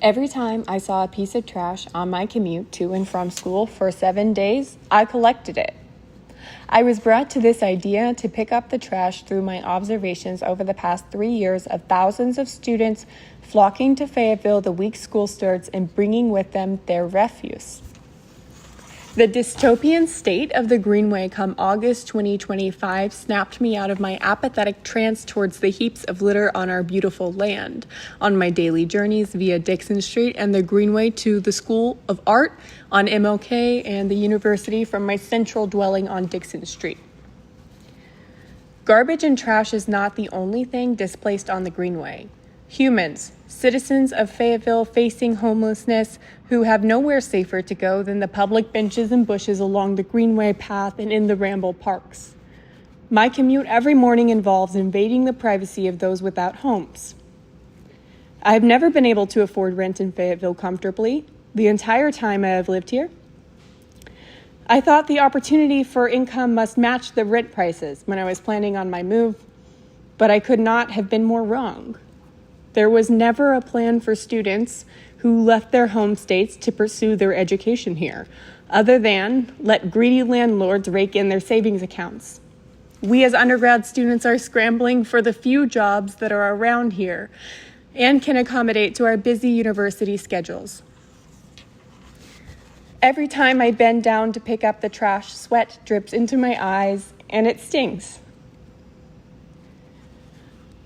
Every time I saw a piece of trash on my commute to and from school for 7 days, I collected it. I was brought to this idea to pick up the trash through my observations over the past 3 years of thousands of students flocking to Fayetteville the week school starts and bringing with them their refuse. The dystopian state of the Greenway come August 2025 snapped me out of my apathetic trance towards the heaps of litter on our beautiful land, on my daily journeys via Dixon Street and the Greenway to the School of Art on MLK and the university from my central dwelling on Dixon Street. Garbage and trash is not the only thing displaced on the Greenway. Humans, citizens of Fayetteville facing homelessness who have nowhere safer to go than the public benches and bushes along the Greenway path and in the Ramble Parks. My commute every morning involves invading the privacy of those without homes. I have never been able to afford rent in Fayetteville comfortably the entire time I have lived here. I thought the opportunity for income must match the rent prices when I was planning on my move, but I could not have been more wrong. There was never a plan for students who left their home states to pursue their education here, other than let greedy landlords rake in their savings accounts. We as undergrad students are scrambling for the few jobs that are around here and can accommodate to our busy university schedules. Every time I bend down to pick up the trash, sweat drips into my eyes and it stings.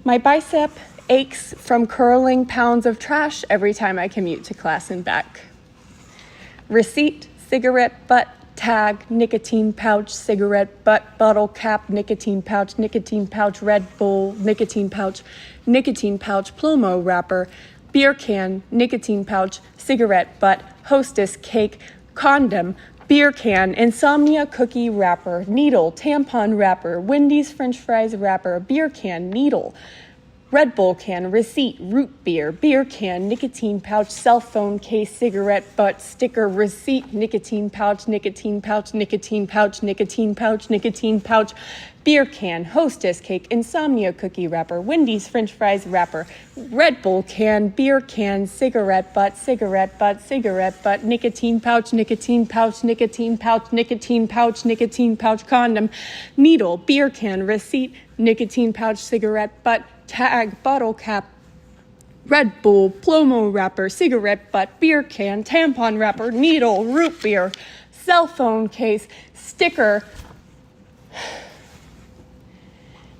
My bicep aches from curling pounds of trash every time I commute to class and back. Receipt, cigarette butt, tag, nicotine pouch, cigarette butt, bottle cap, nicotine pouch, Red Bull, nicotine pouch, Plomo wrapper, beer can, nicotine pouch, cigarette butt, Hostess cake, condom, beer can, insomnia cookie wrapper, needle, tampon wrapper, Wendy's french fries wrapper, beer can, needle, Red Bull can, receipt, root beer can, nicotine pouch, cell phone case, cigarette butt, sticker, receipt, nicotine pouch, beer can, Hostess cake, insomnia cookie wrapper, Wendy's french fries wrapper, Red Bull can, beer can, cigarette butt, nicotine pouch, condom, needle, beer can, receipt, nicotine pouch, cigarette butt, tag, bottle cap, Red Bull, Plomo wrapper, cigarette butt, beer can, tampon wrapper, needle, root beer, cell phone case, sticker.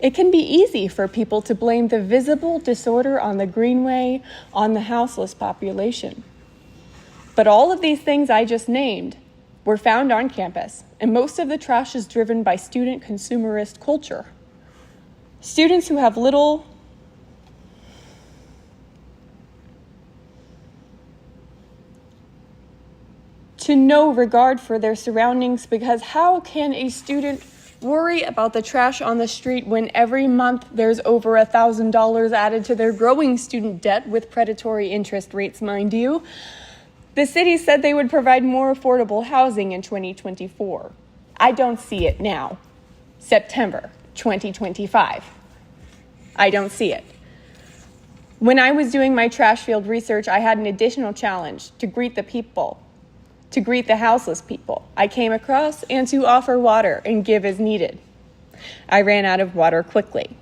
It can be easy for people to blame the visible disorder on the Greenway on the houseless population. But all of these things I just named were found on campus, and most of the trash is driven by student consumerist culture. Students who have little to no regard for their surroundings, because how can a student worry about the trash on the street when every month there's over $1,000 added to their growing student debt with predatory interest rates, mind you? The city said they would provide more affordable housing in 2024. I don't see it now. September 2025. I don't see it. When I was doing my trash field research, I had an additional challenge to greet the people, to greet the houseless people I came across, and to offer water and give as needed. I ran out of water quickly.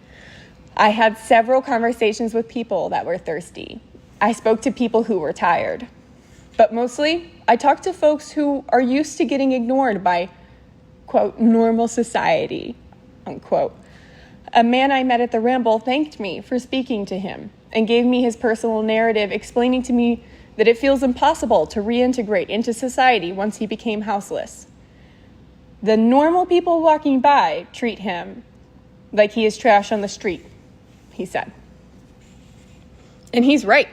I had several conversations with people that were thirsty. I spoke to people who were tired. But mostly, I talked to folks who are used to getting ignored by, quote, normal society, unquote. A man I met at the Ramble thanked me for speaking to him and gave me his personal narrative, explaining to me that it feels impossible to reintegrate into society once he became houseless. The normal people walking by treat him like he is trash on the street, he said. And he's right.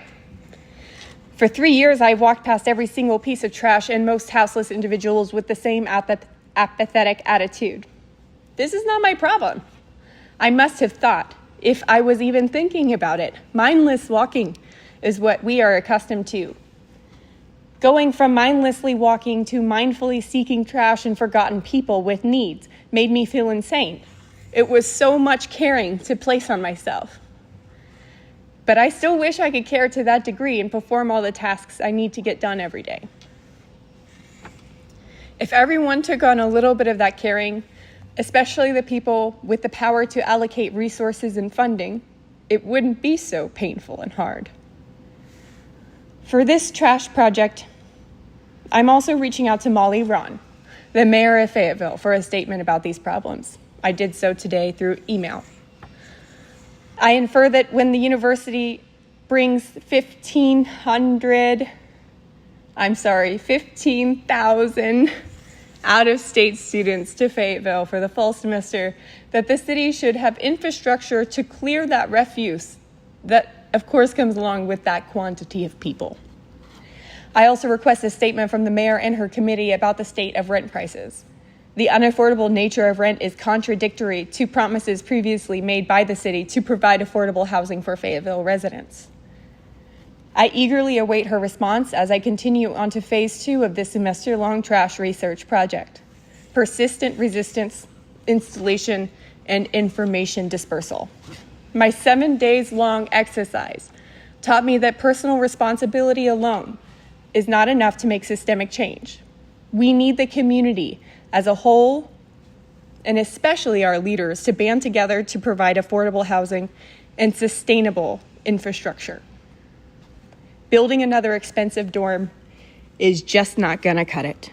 For 3 years, I've walked past every single piece of trash and most houseless individuals with the same apathetic attitude. This is not my problem. I must have thought, if I was even thinking about it, mindless walking is what we are accustomed to. Going from mindlessly walking to mindfully seeking trash and forgotten people with needs made me feel insane. It was so much caring to place on myself. But I still wish I could care to that degree and perform all the tasks I need to get done every day. If everyone took on a little bit of that caring, especially the people with the power to allocate resources and funding, it wouldn't be so painful and hard. For this trash project, I'm also reaching out to Molly Ron, the mayor of Fayetteville, for a statement about these problems. I did so today through email. I infer that when the university brings 15,000 out-of-state students to Fayetteville for the fall semester, that the city should have infrastructure to clear that refuse that, of course, comes along with that quantity of people. I also request a statement from the mayor and her committee about the state of rent prices. The unaffordable nature of rent is contradictory to promises previously made by the city to provide affordable housing for Fayetteville residents. I eagerly await her response as I continue on to phase 2 of this semester-long trash research project: persistent resistance, installation, and information dispersal. My 7 days long exercise taught me that personal responsibility alone is not enough to make systemic change. We need the community as a whole, and especially our leaders, to band together to provide affordable housing and sustainable infrastructure. Building another expensive dorm is just not gonna cut it.